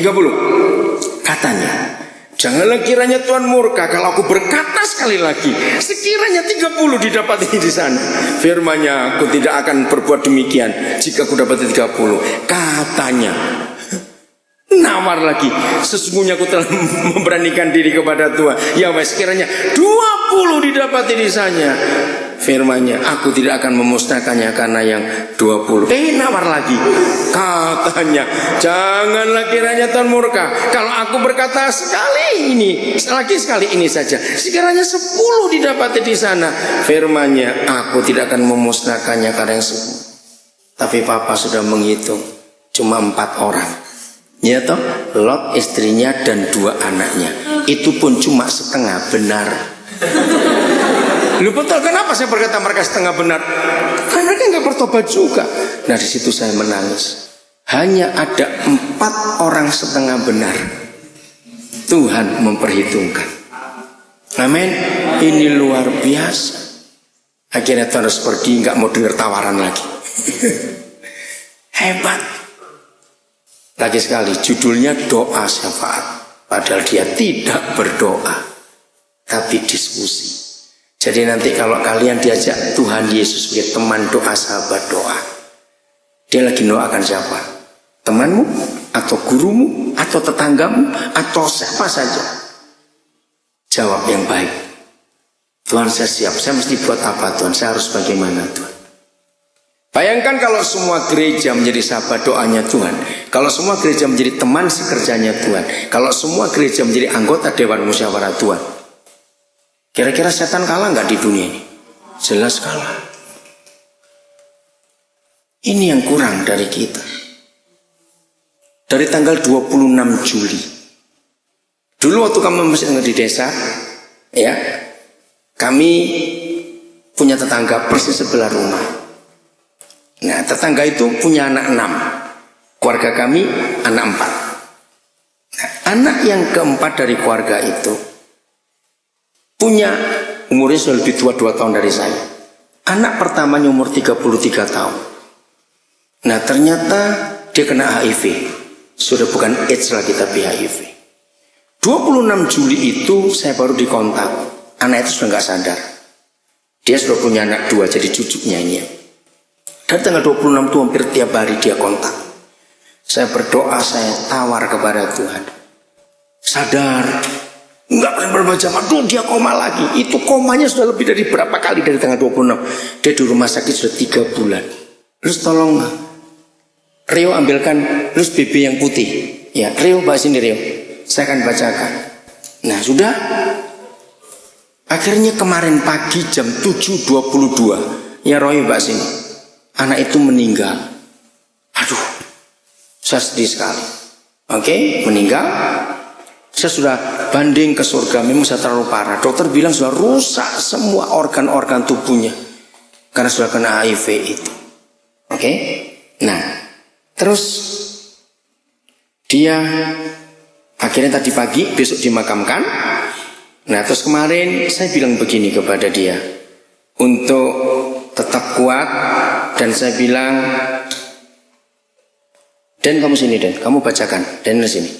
katanya, janganlah kiranya Tuhan murka kalau aku berkata sekali lagi, sekiranya 30 didapati di sana. Firman-Nya, aku tidak akan berbuat demikian jika aku dapati 30. Katanya, nawar lagi, sesungguhnya aku telah memberanikan diri kepada Tuhan. Ya wes, sekiranya 20 didapati di sana. firman-Nya, aku tidak akan memusnahkannya karena yang 20. Nawar lagi. Katanya, janganlah kiranya Tuhan murka. Kalau aku berkata sekali ini saja, sekiranya 10 didapati di sana. Firman-Nya, aku tidak akan memusnahkannya karena yang 10. Tapi Papa sudah menghitung cuma 4 orang. Ya toh, Lot, istrinya dan 2 anaknya. Itu pun cuma setengah benar. Lu betul, kenapa saya berkata mereka setengah benar? Karena mereka nggak bertobat juga. Nah, di situ saya menangis. Hanya ada 4 orang setengah benar. Tuhan memperhitungkan. Amin. Ini luar biasa. Akhirnya Tuhan harus pergi, nggak mau dengar tawaran lagi. Hebat. Lagi sekali, judulnya doa syafaat. Padahal dia tidak berdoa, tapi diskusi. Jadi nanti kalau kalian diajak Tuhan Yesus sebagai teman doa, sahabat doa, dia lagi doakan siapa? Temanmu, atau gurumu, atau tetanggamu, atau siapa saja? Jawab yang baik. Tuhan, saya siap. Saya mesti buat apa Tuhan? Saya harus bagaimana Tuhan? Bayangkan kalau semua gereja menjadi sahabat doanya Tuhan, kalau semua gereja menjadi teman sekerjanya Tuhan, kalau semua gereja menjadi anggota Dewan Musyawarah Tuhan, kira-kira setan kalah nggak di dunia ini? Jelas kalah. Ini yang kurang dari kita. Dari tanggal 26 Juli, dulu waktu kami masih di desa, ya, kami punya tetangga persis sebelah rumah. Nah, tetangga itu punya anak 6. Keluarga kami anak 4. Nah, anak yang keempat dari keluarga itu punya umurnya sudah lebih tua 2 tahun dari saya. Anak pertamanya umur 33 tahun. Nah, ternyata dia kena HIV. Sudah bukan AIDS lagi tapi HIV. 26 Juli itu saya baru dikontak. Anak itu sudah nggak sadar. Dia sudah punya anak 2, jadi cucunya ini. Dari tanggal 26 itu hampir tiap hari dia kontak. Saya berdoa, saya tawar kepada Tuhan. Sadar, enggak pernah berapa jam, aduh dia koma lagi. Itu komanya sudah lebih dari berapa kali dari tanggal 26. Dia di rumah sakit sudah 3 bulan. Terus tolong Rio ambilkan terus BB yang putih. Ya, Rio bawa sini Rio. Saya akan bacakan. Nah, sudah. Akhirnya kemarin pagi jam 7.22, ya Roy bawa sini. Anak itu meninggal. Aduh, saya sedih sekali. Oke, meninggal. Saya sudah banding ke surga, memang saya terlalu parah. Dokter bilang sudah rusak semua organ-organ tubuhnya karena sudah kena HIV itu. Oke, nah terus dia akhirnya tadi pagi besok dimakamkan. Nah terus kemarin saya bilang begini kepada dia untuk tetap kuat. Dan saya bilang, Dan kamu sini Dan, kamu bacakan Dan sini.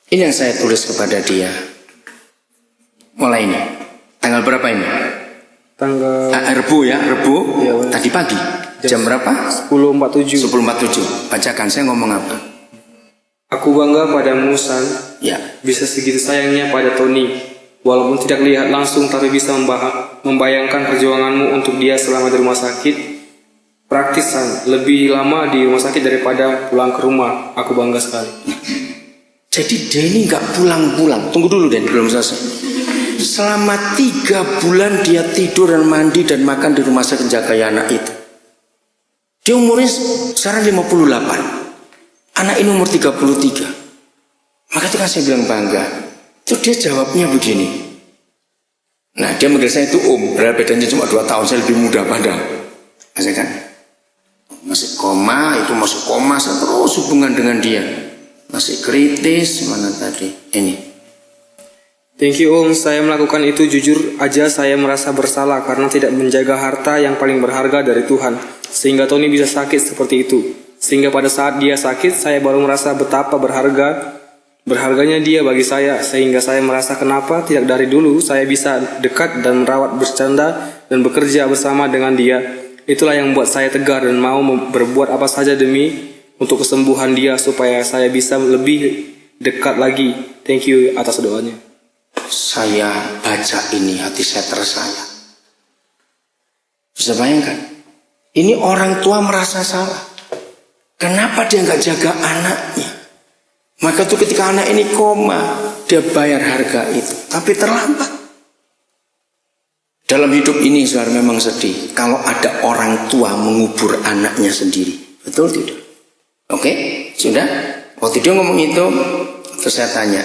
Ini yang saya tulis kepada dia. Mulai ini. Tanggal berapa ini? Tanggal Rebu ya, Rebu ya, tadi pagi. Jam berapa? 10.47. 10.47. Bacakan, saya ngomong apa? Aku bangga padamu San. Ya. Bisa segitu sayangnya pada Tony. Walaupun tidak lihat langsung, tapi bisa membayangkan perjuanganmu untuk dia selama di rumah sakit. Praktis San, lebih lama di rumah sakit daripada pulang ke rumah. Aku bangga sekali. Jadi dia ini nggak pulang-pulang. Tunggu dulu Den, belum selesai. Selama 3 bulan dia tidur dan mandi dan makan di rumah sakit jaga anak itu. Dia umurnya sekarang 58. Anak ini umur 33. Maka itu kan saya bilang bangga. Terus dia jawabnya begini. Nah dia manggil saya itu berapa bedanya cuma 2 tahun, saya lebih muda padahal. Saya kan masih koma, itu masuk koma, saya terus hubungan dengan dia. Masih kritis, mana tadi? Ini. Thank you Om, saya melakukan itu jujur aja saya merasa bersalah karena tidak menjaga harta yang paling berharga dari Tuhan. Sehingga Tony bisa sakit seperti itu. Sehingga pada saat dia sakit, saya baru merasa betapa berharganya dia bagi saya. Sehingga saya merasa kenapa tidak dari dulu saya bisa dekat dan merawat, bercanda dan bekerja bersama dengan dia. Itulah yang membuat saya tegar dan mau berbuat apa saja demi untuk kesembuhan dia supaya saya bisa lebih dekat lagi. Thank you atas doanya. Saya baca ini hati saya tersayat. Bisa bayangkan? Ini orang tua merasa salah. Kenapa dia nggak jaga anaknya? Maka tuh ketika anak ini koma, dia bayar harga itu. Tapi terlambat. Dalam hidup ini saudara memang sedih kalau ada orang tua mengubur anaknya sendiri. Betul tidak? Oke, sudah? Waktu dia ngomong itu, terus saya tanya.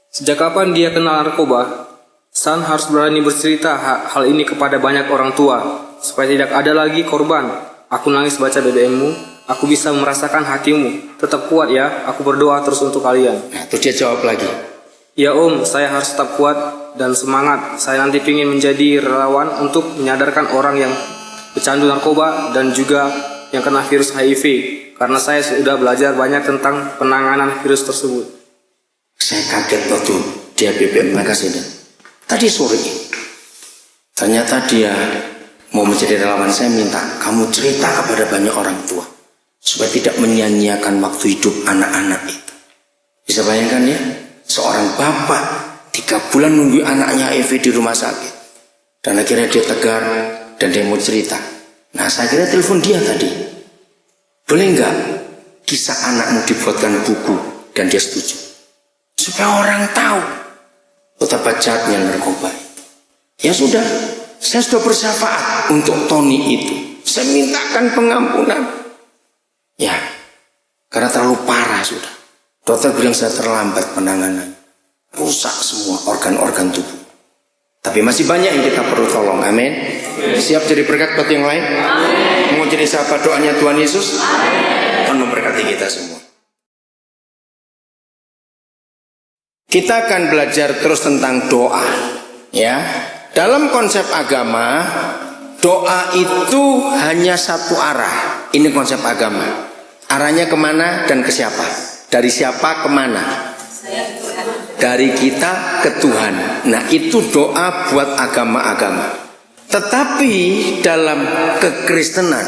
Sejak kapan dia kenal narkoba? San harus berani bercerita hal ini kepada banyak orang tua, supaya tidak ada lagi korban. Aku nangis baca BBM-mu, aku bisa merasakan hatimu. Tetap kuat ya, aku berdoa terus untuk kalian. Nah, itu dia jawab lagi. Ya Om, saya harus tetap kuat dan semangat. Saya nanti ingin menjadi relawan untuk menyadarkan orang yang pecandu narkoba dan juga yang kena virus HIV. Karena saya sudah belajar banyak tentang penanganan virus tersebut. Saya kaget waktu dia BBM makasih. Tadi sore ternyata dia mau menjadi relawan. Saya minta kamu cerita kepada banyak orang tua supaya tidak menyia-nyiakan waktu hidup anak-anak itu. Bisa bayangkan ya, seorang bapak 3 bulan nunggu anaknya HIV di rumah sakit, dan akhirnya dia tegar dan dia mau cerita. Nah, saya kira telepon dia tadi, boleh nggak kisah anakmu dibuatkan buku, dan dia setuju supaya orang tahu betapa jahatnya narkoba. Ya sudah, saya sudah bersyafaat untuk Tony itu. Saya mintakan pengampunan. Ya, karena terlalu parah sudah. Dokter bilang saya terlambat penanganan. Rusak semua organ-organ tubuh. Tapi masih banyak yang kita perlu tolong. Amin. Siap jadi berkat buat yang lain? Amin. Mau jadi sahabat doanya Tuhan Yesus? Amin. Tuhan memberkati kita semua. Kita akan belajar terus tentang doa, ya. Dalam konsep agama, doa itu hanya satu arah. Ini konsep agama. Arahnya kemana dan ke siapa? Dari siapa kemana? Dari kita ke Tuhan. Nah, itu doa buat agama-agama. Tetapi dalam kekristenan,